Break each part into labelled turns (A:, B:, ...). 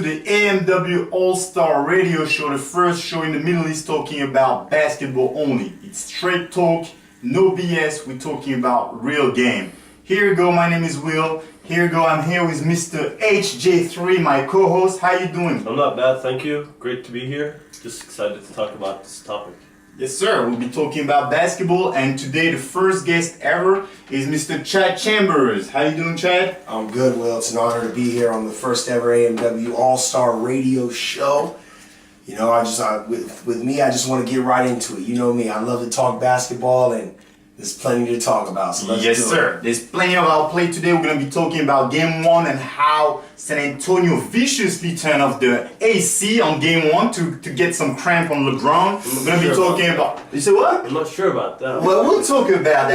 A: the AMW AllStar Radio Show, the first show in the Middle East talking about basketball only. It's straight talk, no BS, we're talking about real game. Here you go, my name is Will. Here you go, I'm here with Mr. HJ3, my co-host. How you doing?
B: I'm not bad, thank you. Great to be here. Just excited to talk about this topic.
A: Yes, sir. We'll be talking about basketball, and today the first guest ever is Mr. Chad Chambers. How you doing, Chad?
C: I'm good, Will. It's an honor to be here on the first ever AMW AllStar Radio Show. You know, with me, I just want to get right into it. You know me, I love to talk basketball, and there's plenty to talk about. So let's do it.
A: Yes, sir. There's plenty of our play today. We're going to be talking about Game 1 and how San Antonio viciously turned off the AC on Game 1 to get some cramp on LeBron. We're going to be talking about... You say what?
B: I'm not sure about that.
A: Well, we'll talk about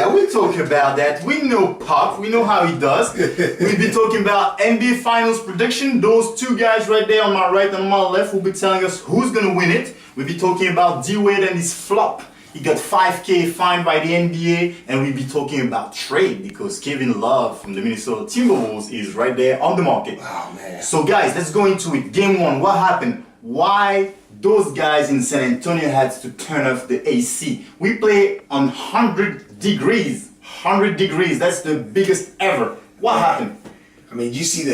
A: that. We know Pop. We know how he does. We'll be talking about NBA Finals prediction. Those two guys right there on my right and on my left will be telling us who's going to win it. We'll be talking about D-Wade and his flop. He got $5,000 fined by the NBA, and we'll be talking about trade because Kevin Love from the Minnesota Timberwolves is right there on the market.
C: Oh, man.
A: So guys, let's go into it. Game 1, what happened? Why those guys in San Antonio had to turn off the AC? We play on 100 degrees. 100 degrees, that's the biggest ever. What happened?
C: I mean, you see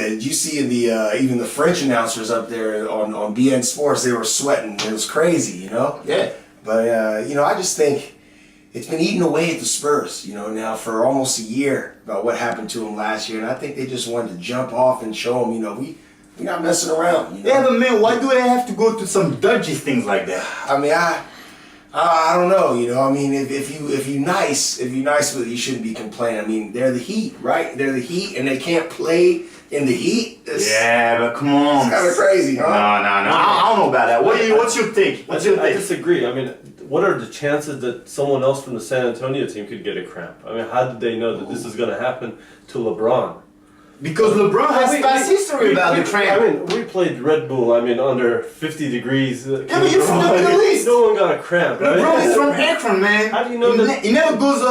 C: in the even the French announcers up there on BN Sports, they were sweating. It was crazy, you know?
A: Yeah.
C: But, you know, I just think it's been eating away at the Spurs, you know, now for almost a year about what happened to them last year. And I think they just wanted to jump off and show them, you know, we're not messing around. You know?
A: Yeah, but man, why do they have to go to some dodgy things like that?
C: I mean, I don't know, you know. I mean, if you nice with it, you shouldn't be complaining. I mean, they're the Heat, right? They're the Heat, and they can't play in the Heat.
A: Yeah, but come on.
C: It's kind of crazy, huh?
A: No. I don't know about that. What's your take?
B: I disagree. I mean, what are the chances that someone else from the San Antonio team could get a cramp? I mean, how did they know that this is going to happen to LeBron?
A: Because LeBron has past history about the cramp.
B: I mean, we played Red Bull, under 50 degrees.
A: Yeah, but you're from the Middle East.
B: No one got a cramp, right?
A: LeBron is from Akron, man.
B: How do you know that?
A: He never goes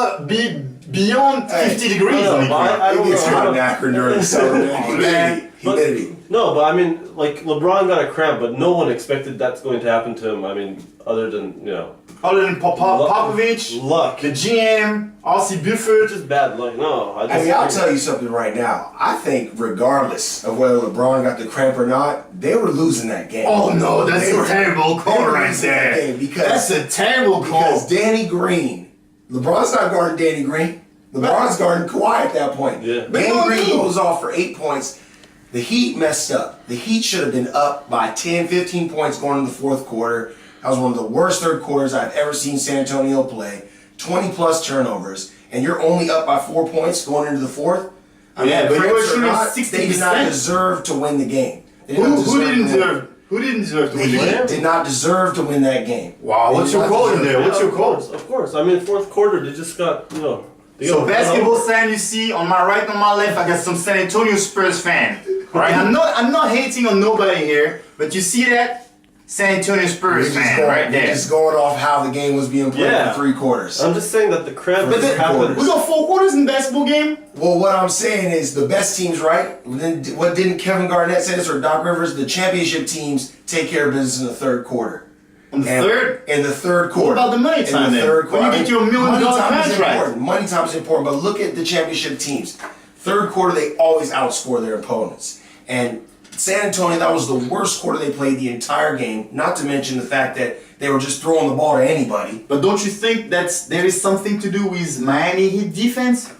A: beyond 50 degrees.
B: I don't
C: It's hot in Akron during the summer, man. Humidity.
B: No, but I mean, like, LeBron got a cramp, but no one expected that's going to happen to him. I mean, other than, you know...
A: Other than Popovich,
B: luck,
A: the GM, R.C. Buford.
B: Just bad luck. No,
C: I mean, I'll tell you something right now. I think regardless of whether LeBron got the cramp or not, they were losing that game.
A: Oh no, that's a terrible call right there. That's a terrible call.
C: Because Danny Green, LeBron's not guarding Danny Green. LeBron's guarding Kawhi at that point.
B: Yeah.
C: Danny Green goes off for 8 points. The Heat messed up. The Heat should have been up by 10, 15 points going into the fourth quarter. That was one of the worst third quarters I've ever seen San Antonio play. 20 plus turnovers, and you're only up by 4 points going into the fourth. I mean,
A: but you were shooting
C: not,
A: 60%.
C: they did not deserve to win the game.
A: Who didn't deserve to win the game?
C: Did not deserve to win that game.
A: Wow, what's your call in there? What's your call?
B: Of course. I mean, fourth quarter, they just got, you know...
A: So basketball fan, you see, on my right and on my left, I got some San Antonio Spurs fan. Right? I'm not hating on nobody here, but you see that? San Antonio Spurs fan right there.
C: Just going off how the game was being played for 3 quarters.
B: I'm just saying that the cramp happened.
A: We got 4 quarters in basketball game?
C: Well, what I'm saying is the best teams, right? What didn't Kevin Garnett say this or Doc Rivers? The championship teams take care of business in the third quarter.
A: In the third quarter.
C: What
A: about the money time then? When you get your $1 million contract.
C: Money time is important, but look at the championship teams. Third quarter, they always outscore their opponents. And San Antonio, that was the worst quarter they played the entire game, not to mention the fact that they were just throwing the ball to anybody.
A: But don't you think there is something to do with Miami Heat defense?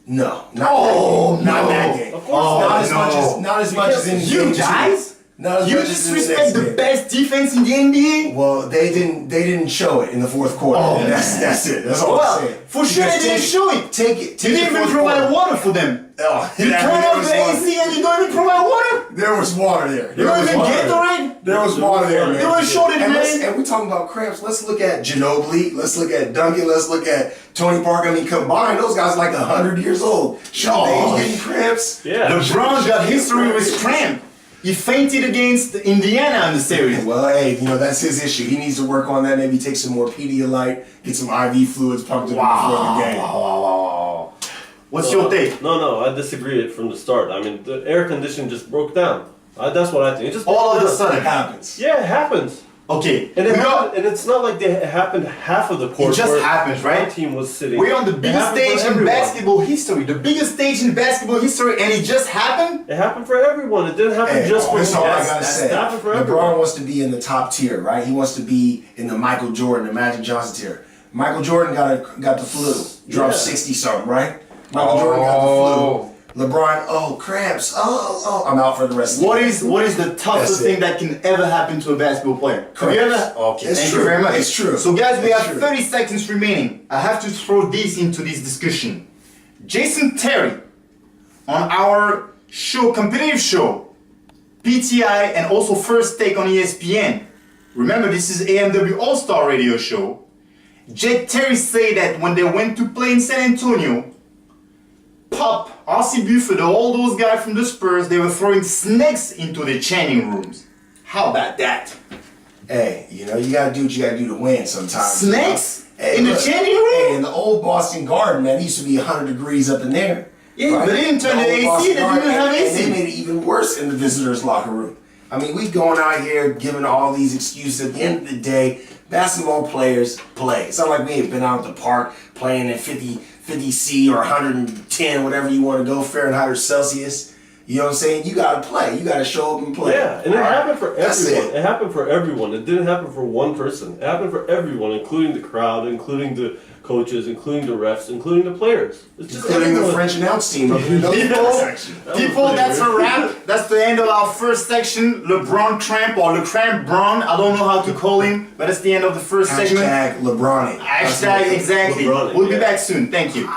C: No. Not that game.
B: Of course
C: not as much as in the
A: You guys? You disrespect the best defense in the NBA?
C: Well, they didn't show it in the fourth quarter.
A: Oh,
C: that's it. That's all I'm saying.
A: For sure they didn't show it.
C: Take it.
A: You didn't even provide water for them.
C: Oh,
A: you turn off the AC and you don't even provide water?
C: There was water there.
A: You don't even Gatorade?
C: There was water there, man.
A: They were short
C: and we're talking about cramps. Let's look at Ginobili. Let's look at Duncan. Let's look at Tony Parker. I mean, combined, those guys are like 100 years old. Sure, they getting cramps.
B: Yeah.
A: LeBron got history with cramp. He fainted against Indiana in the series.
C: Well, hey, you know, that's his issue. He needs to work on that. Maybe take some more Pedialyte, get some IV fluids pumped in before the game.
A: What's your take?
B: No, I disagree from the start. I mean, the air conditioning just broke down. That's what I think. It just
A: All of a
C: It
A: sudden.
C: happens.
B: Yeah, it happens.
A: Okay.
B: And
A: we
B: and it's not like it happened half of the court.
A: It just
B: where
A: happens, right?
B: One team was sitting.
A: We're on the
B: It
A: biggest
B: happened for
A: stage in
B: everyone.
A: basketball history. The biggest stage in basketball history, and it just happened?
B: It happened for everyone. It didn't happen
C: Hey,
B: just for
C: that's all I gotta
B: That's-
C: say.
B: It happened for
C: LeBron
B: everyone.
C: wants to be in the top tier, right? He wants to be in the Michael Jordan, the Magic Johnson tier. Michael Jordan got the flu, dropped
B: Yeah.
C: 60 something, right? Michael Jordan got the flu. LeBron, cramps, I'm out for the rest of the
A: What
C: year.
A: is the toughest
C: That's it.
A: thing that can ever happen to a basketball player? Have you ever? Okay,
C: It's
A: thank
C: true.
A: you very much.
C: It's true.
A: So guys, we
C: It's
A: have
C: true.
A: 30 seconds remaining. I have to throw this into this discussion. Jason Terry, on our show, competitive show, PTI and also First Take on ESPN. Remember, this is AMW AllStar Radio show. Jake Terry said that when they went to play in San Antonio, Pop, RC Buford, all those guys from the Spurs, they were throwing snakes into the changing rooms. How about that?
C: Hey, you gotta do what you gotta do to win sometimes.
A: Snakes?
C: Hey,
A: In the
C: look,
A: changing room?
C: Hey, in the old Boston Garden, man, it used to be 100 degrees up in there.
A: Yeah, but they didn't turn the
C: old
A: AC,
C: Boston
A: they didn't
C: Garden,
A: have
C: and
A: AC.
C: they made it even worse in the visitors' locker room. I mean, we going out here giving all these excuses. At the end of the day, basketball players play. It's not like we ain't been out at the park playing at 50 C or 110, whatever you want to go, Fahrenheit or Celsius. You know what I'm saying? You gotta play. You gotta show up and play.
B: Yeah, and it happened for
C: That's
B: everyone.
C: it.
B: It happened for everyone. It didn't happen for one person. It happened for everyone, including the crowd, including the coaches, including the refs, including the players. It's just
C: Including the
B: everyone.
C: French announce team up in the
A: People,
C: section.
A: people,
B: pretty
A: that's a
B: weird.
A: wrap. That's the end of our first section. LeBron Tramp or Le Cramp Bron. I don't know how to call him, but it's the end of the first segment.
C: Hashtag LeBron.
A: Hashtag exactly.
B: LeBron,
A: We'll be
B: yeah.
A: back soon. Thank you.